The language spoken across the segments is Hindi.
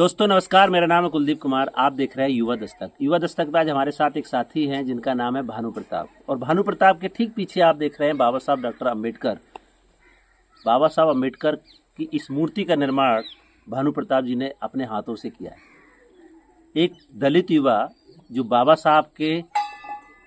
दोस्तों नमस्कार, मेरा नाम है कुलदीप कुमार। आप देख रहे हैं युवा दस्तक। युवा दस्तक में आज हमारे साथ एक साथी हैं जिनका नाम है भानु प्रताप। और भानु प्रताप के ठीक पीछे आप देख रहे हैं बाबा साहब डॉक्टर अम्बेडकर। बाबा साहब अम्बेडकर की इस मूर्ति का निर्माण भानु प्रताप जी ने अपने हाथों से किया है। एक दलित युवा जो बाबा साहब के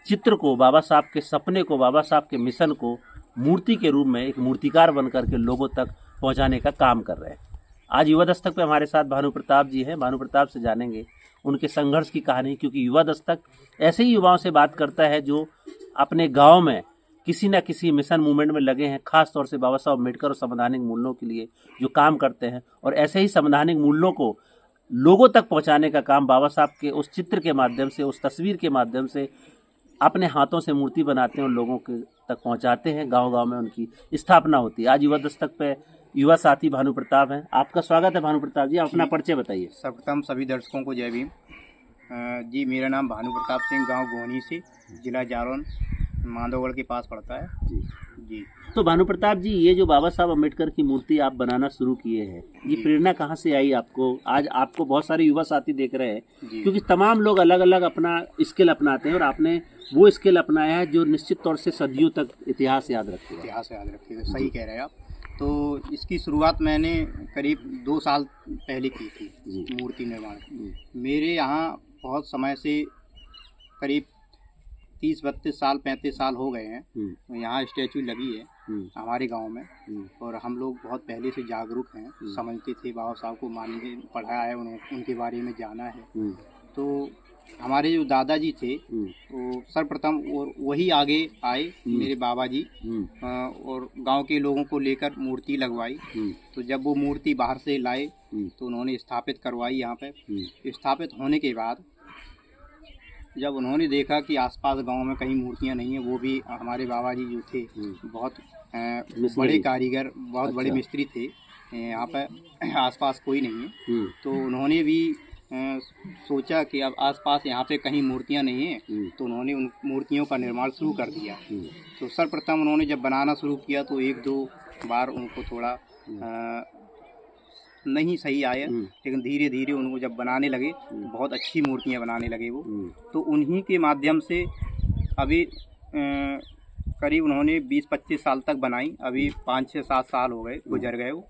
चित्र को, बाबा साहब के सपने को, बाबा साहब के मिशन को मूर्ति के रूप में एक मूर्तिकार बनकर के लोगों तक पहुंचाने का काम कर रहे हैं। आज युवा दस्तक पे हमारे साथ भानु प्रताप जी हैं। भानु प्रताप से जानेंगे उनके संघर्ष की कहानी, क्योंकि युवा दस्तक ऐसे ही युवाओं से बात करता है जो अपने गांव में किसी न किसी मिशन मूवमेंट में लगे हैं, खास तौर से बाबा साहब अम्बेडकर और संवैधानिक मूल्यों के लिए जो काम करते हैं। और ऐसे ही संवैधानिक मूल्यों को लोगों तक पहुंचाने का काम बाबा साहब के उस चित्र के माध्यम से, उस तस्वीर के माध्यम से अपने हाथों से मूर्ति बनाते हैं और लोगों के तक पहुंचाते हैं। गांव-गांव में उनकी स्थापना होती है। आज युवा दस्तक पे युवा साथी भानु प्रताप हैं। आपका स्वागत है भानु प्रताप जी। आप अपना परिचय बताइए। सर्वप्रथम सभी दर्शकों को जय भीम। जी, मेरा नाम भानु प्रताप सिंह, गांव गोहनी से, जिला जालौन, माधोगढ़ के पास पड़ता है। जी। तो भानु प्रताप जी, ये जो बाबा साहब अम्बेडकर की मूर्ति आप बनाना शुरू किए हैं, ये प्रेरणा कहाँ से आई आपको? आज आपको बहुत सारे युवा साथी देख रहे हैं, क्योंकि तमाम लोग अलग अलग अपना स्किल अपनाते हैं और आपने वो स्किल अपनाया है जो निश्चित तौर से सदियों तक इतिहास याद रखेगा। सही कह रहे हैं आप। तो इसकी शुरुआत मैंने करीब 2 साल पहले की थी, मूर्ति निर्माण। मेरे यहाँ बहुत समय से करीब 30-32 साल 35 साल हो गए हैं यहाँ स्टैचू लगी है हमारे गांव में। और हम लोग बहुत पहले से जागरूक हैं, समझते थे, बाबा साहब को मानने पढ़ा है, उनके बारे में जाना है। तो हमारे जो दादाजी थे वो सर्वप्रथम और वही आगे आए, मेरे बाबा जी, और गांव के लोगों को लेकर मूर्ति लगवाई। तो जब वो मूर्ति बाहर से लाए तो उन्होंने स्थापित करवाई यहाँ पे। स्थापित होने के बाद जब उन्होंने देखा कि आसपास गांव में कहीं मूर्तियां नहीं है, वो भी हमारे बाबा जी जो थे बहुत बड़े कारीगर, बहुत बड़े मिस्त्री थे, यहाँ पे आसपास कोई नहीं है। तो उन्होंने भी सोचा कि अब आसपास यहाँ पे कहीं मूर्तियाँ नहीं हैं, तो उन्होंने उन मूर्तियों का निर्माण शुरू कर दिया। तो सर्वप्रथम उन्होंने जब बनाना शुरू किया तो 1-2 बार उनको थोड़ा नहीं सही आया, लेकिन धीरे धीरे उनको जब बनाने लगे तो बहुत अच्छी मूर्तियाँ बनाने लगे वो। तो उन्हीं के माध्यम से अभी करीब उन्होंने 20-25 साल तक बनाई। अभी 5-6-7 साल हो गए, गुजर गए वो।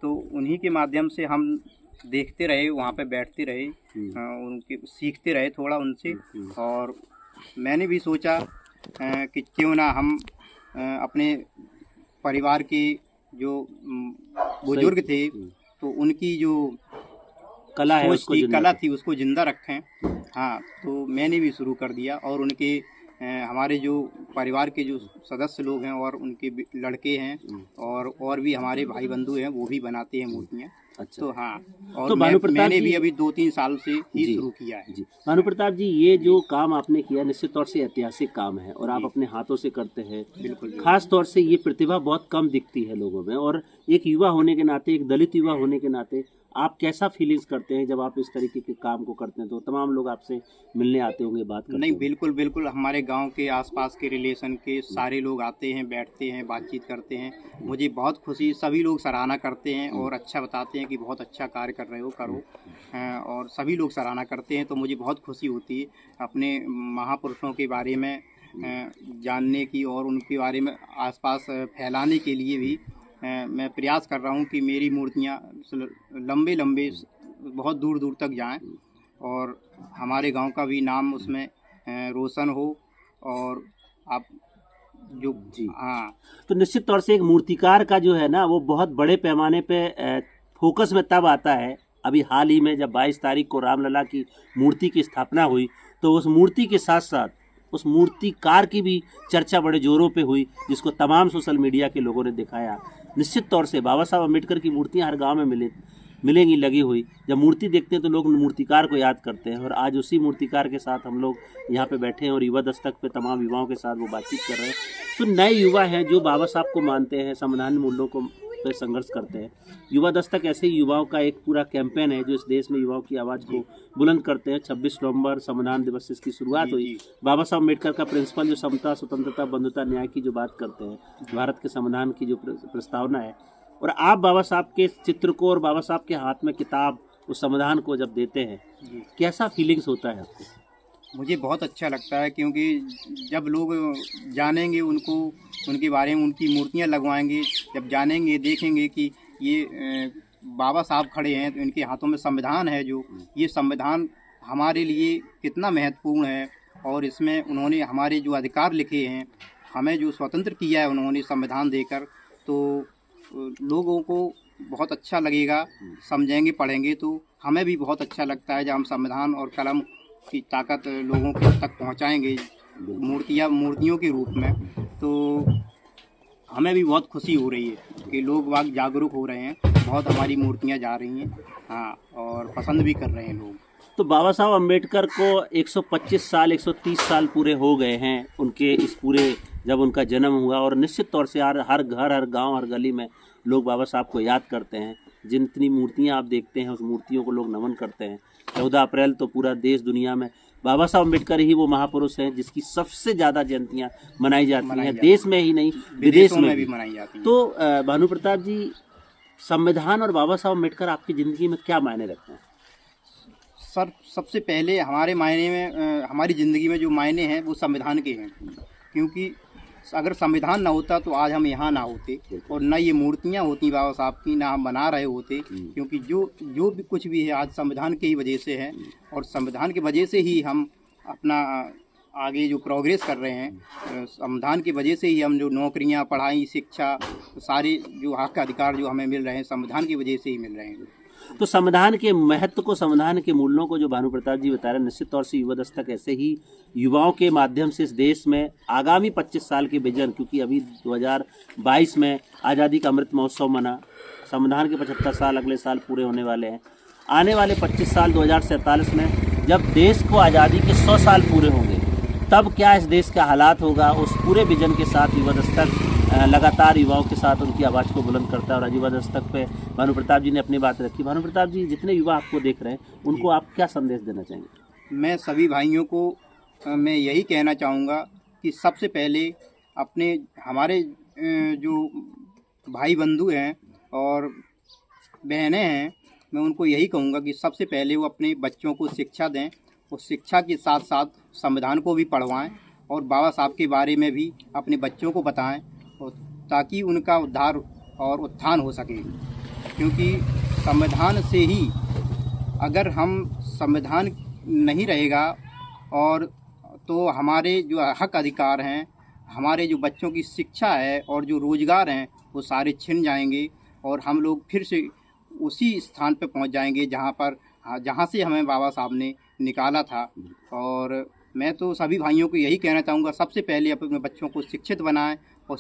तो उन्हीं के माध्यम से हम देखते रहे, वहाँ पे बैठते रहे, उनके सीखते रहे थोड़ा उनसे। और मैंने भी सोचा कि क्यों ना हम अपने परिवार के जो बुजुर्ग थे तो उनकी जो कला है, कला थी उसको जिंदा रखें। हाँ, तो मैंने भी शुरू कर दिया। और उनके हमारे जो परिवार के जो सदस्य लोग हैं और उनके लड़के हैं और भी हमारे भाई बंधु हैं, वो भी बनाते हैं मूर्तियाँ। अच्छा। तो हाँ, और तो मैंने भी अभी 2-3 साल से ही शुरू किया है। भानु प्रताप जी, ये जो काम आपने किया निश्चित तौर से ऐतिहासिक काम है और आप अपने हाथों से करते हैं। बिल्कुल। खास तौर से ये प्रतिभा बहुत कम दिखती है लोगों में, और एक युवा होने के नाते, एक दलित युवा होने के नाते आप कैसा फीलिंग्स करते हैं जब आप इस तरीके के काम को करते हैं? तो तमाम लोग आपसे मिलने आते होंगे, बात करते नहीं, बिल्कुल हमारे गांव के आसपास के रिलेशन के सारे लोग आते हैं, बैठते हैं, बातचीत करते हैं। मुझे बहुत खुशी, सभी लोग सराहना करते हैं और अच्छा बताते हैं कि बहुत अच्छा कार्य कर रहे हो, करो। और सभी लोग सराहना करते हैं, तो मुझे बहुत खुशी होती है अपने महापुरुषों के बारे में जानने की और उनके बारे में आसपास फैलाने के लिए भी मैं प्रयास कर रहा हूँ कि मेरी मूर्तियाँ लंबे बहुत दूर दूर तक जाएं और हमारे गांव का भी नाम उसमें रोशन हो। और आप जो हाँ, तो निश्चित तौर से एक मूर्तिकार का जो है ना, वो बहुत बड़े पैमाने पे फोकस में तब आता है। अभी हाल ही में जब 22 तारीख को रामलला की मूर्ति की स्थापना हुई, तो उस मूर्ति के साथ साथ उस मूर्तिकार की भी चर्चा बड़े जोरों पे हुई, जिसको तमाम सोशल मीडिया के लोगों ने दिखाया। निश्चित तौर से बाबा साहब अम्बेडकर की मूर्तियां हर गांव में मिलेंगी लगी हुई। जब मूर्ति देखते हैं तो लोग मूर्तिकार को याद करते हैं, और आज उसी मूर्तिकार के साथ हम लोग यहाँ पे बैठे हैं और युवा दस्तक पे तमाम युवाओं के साथ वो बातचीत कर रहे हैं। तो नए युवा हैं जो बाबा साहब को मानते हैं, संवैधानिक मूल्यों को पे संघर्ष करते हैं। युवा दस्तक ऐसे ही युवाओं का एक पूरा कैंपेन है जो इस देश में युवाओं की आवाज़ को बुलंद करते हैं। 26 नवंबर संविधान दिवस से इसकी शुरुआत हुई। बाबा साहब अम्बेडकर का प्रिंसिपल जो समता, स्वतंत्रता, बंधुता, न्याय की जो बात करते हैं, भारत के संविधान की जो प्रस्तावना है, और आप बाबा साहब के चित्र को और बाबा साहब के हाथ में किताब उस संविधान को जब देते हैं, जी। कैसा फीलिंग्स होता है आपको? मुझे बहुत अच्छा लगता है, क्योंकि जब लोग जानेंगे उनको, उनके बारे में उनकी मूर्तियां लगवाएंगे, जब जानेंगे देखेंगे कि ये बाबा साहब खड़े हैं, तो इनके हाथों में संविधान है, जो ये संविधान हमारे लिए कितना महत्वपूर्ण है, और इसमें उन्होंने हमारे जो अधिकार लिखे हैं, हमें जो स्वतंत्र किया है उन्होंने संविधान देकर, तो लोगों को बहुत अच्छा लगेगा, समझेंगे पढ़ेंगे तो हमें भी बहुत अच्छा लगता है जब हम संविधान और कलम की ताकत लोगों के तक पहुंचाएंगे मूर्तियों के रूप में, तो हमें भी बहुत खुशी हो रही है कि लोग वाग जागरूक हो रहे हैं, बहुत हमारी मूर्तियां जा रही हैं, हाँ, और पसंद भी कर रहे हैं लोग। तो बाबा साहब अम्बेडकर को 125 साल 130 साल पूरे हो गए हैं उनके इस पूरे जब उनका जन्म हुआ, और निश्चित तौर से हर घर, हर गांव, हर गली में लोग बाबा साहब को याद करते हैं। जितनी मूर्तियां आप देखते हैं उस मूर्तियों को लोग नमन करते हैं। 14 अप्रैल तो पूरा देश दुनिया में बाबा साहब अम्बेडकर ही वो महापुरुष हैं जिसकी सबसे ज़्यादा जयंतियाँ मनाई जाती हैं, देश में ही नहीं विदेश में भी मनाई जाती हैं। तो भानु प्रताप जी, संविधान और बाबा साहब अम्बेडकर आपकी ज़िंदगी में क्या मायने रखते हैं? सर, सबसे पहले हमारे मायने में हमारी ज़िंदगी में जो मायने हैं वो संविधान के हैं, क्योंकि अगर संविधान ना होता तो आज हम यहाँ ना होते, और ना ये मूर्तियाँ होती बाबा साहब की, ना हम बना रहे होते, क्योंकि जो भी कुछ भी है आज संविधान की ही वजह से है, और संविधान की वजह से ही हम अपना आगे जो प्रोग्रेस कर रहे हैं, संविधान की वजह से ही हम जो नौकरियाँ, पढ़ाई, शिक्षा, सारे जो हक अधिकार जो हमें मिल रहे हैं संविधान की वजह से ही मिल रहे हैं। तो संविधान के महत्व को, संविधान के मूल्यों को जो भानु प्रताप जी बता रहे हैं, निश्चित तौर से युवा दस्तक ऐसे ही युवाओं के माध्यम से इस देश में आगामी 25 साल के विजन, क्योंकि अभी 2022 में आज़ादी का अमृत महोत्सव मना, संविधान के 75 साल अगले साल पूरे होने वाले हैं। आने वाले 25 साल 2047 में जब देश को आज़ादी के 100 साल पूरे होंगे, तब क्या इस देश का हालात होगा, उस पूरे विजन के साथ युवा दस्तक लगातार युवाओं के साथ उनकी आवाज़ को बुलंद करता है। और युवा दस्तक पे भानु प्रताप जी ने अपनी बात रखी। भानु प्रताप जी, जितने युवा आपको देख रहे हैं उनको आप क्या संदेश देना चाहेंगे? मैं सभी भाइयों को मैं यही कहना चाहूँगा कि सबसे पहले अपने हमारे जो भाई बंधु हैं और बहनें हैं, मैं उनको यही कहूँगा कि सबसे पहले वो अपने बच्चों को शिक्षा दें, और शिक्षा के साथ साथ संविधान को भी पढ़वाएं, और बाबा साहब के बारे में भी अपने बच्चों को बताएं, और ताकि उनका उद्धार और उत्थान हो सके। क्योंकि संविधान से ही, अगर हम संविधान नहीं रहेगा और तो हमारे जो हक अधिकार हैं, हमारे जो बच्चों की शिक्षा है और जो रोज़गार हैं, वो सारे छिन जाएंगे, और हम लोग फिर से उसी स्थान पर पहुंच जाएंगे जहां से हमें बाबा साहब ने निकाला था। और मैं तो सभी भाइयों को यही कहना चाहूँगा, सबसे पहले अपने बच्चों को शिक्षित बनाएं, और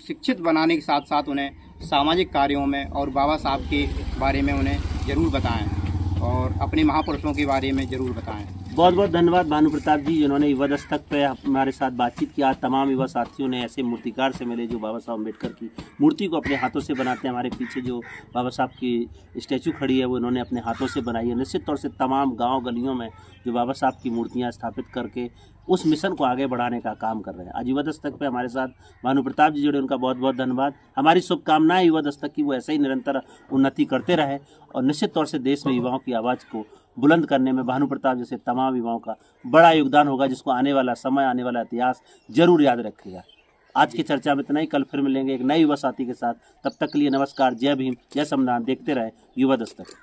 शिक्षित बनाने के साथ साथ उन्हें सामाजिक कार्यों में और बाबा साहब के बारे में उन्हें ज़रूर बताएं, और अपने महापुरुषों के बारे में ज़रूर बताएं। बहुत बहुत धन्यवाद भानु प्रताप जी, जिन्होंने युवा दस्तक पे हमारे साथ बातचीत किया। तमाम युवा साथियों ने ऐसे मूर्तिकार से मिले जो बाबा साहब अम्बेडकर की मूर्ति को अपने हाथों से बनाते हैं। हमारे पीछे जो बाबा साहब की स्टैचू खड़ी है वो इन्होंने अपने हाथों से बनाई है। निश्चित तौर से तमाम गाँव गलियों में जो बाबा साहब की मूर्तियाँ स्थापित करके उस मिशन को आगे बढ़ाने का काम कर रहे हैं। आज युवा दस्तक पे हमारे साथ भानु प्रताप जी जुड़े, उनका बहुत बहुत धन्यवाद। हमारी शुभकामनाएं युवा दस्तक की वो ऐसे ही निरंतर उन्नति करते रहे, और निश्चित तौर से देश में युवाओं की आवाज़ को बुलंद करने में भानु प्रताप जैसे तमाम युवाओं का बड़ा योगदान होगा, जिसको आने वाला समय, आने वाला इतिहास जरूर याद रखेगा। आज की चर्चा में इतना ही, कल फिर मिलेंगे एक नए युवा साथी के साथ। तब तक के लिए नमस्कार, जय भीम, जय संविधान। देखते रहे युवा दस्तक।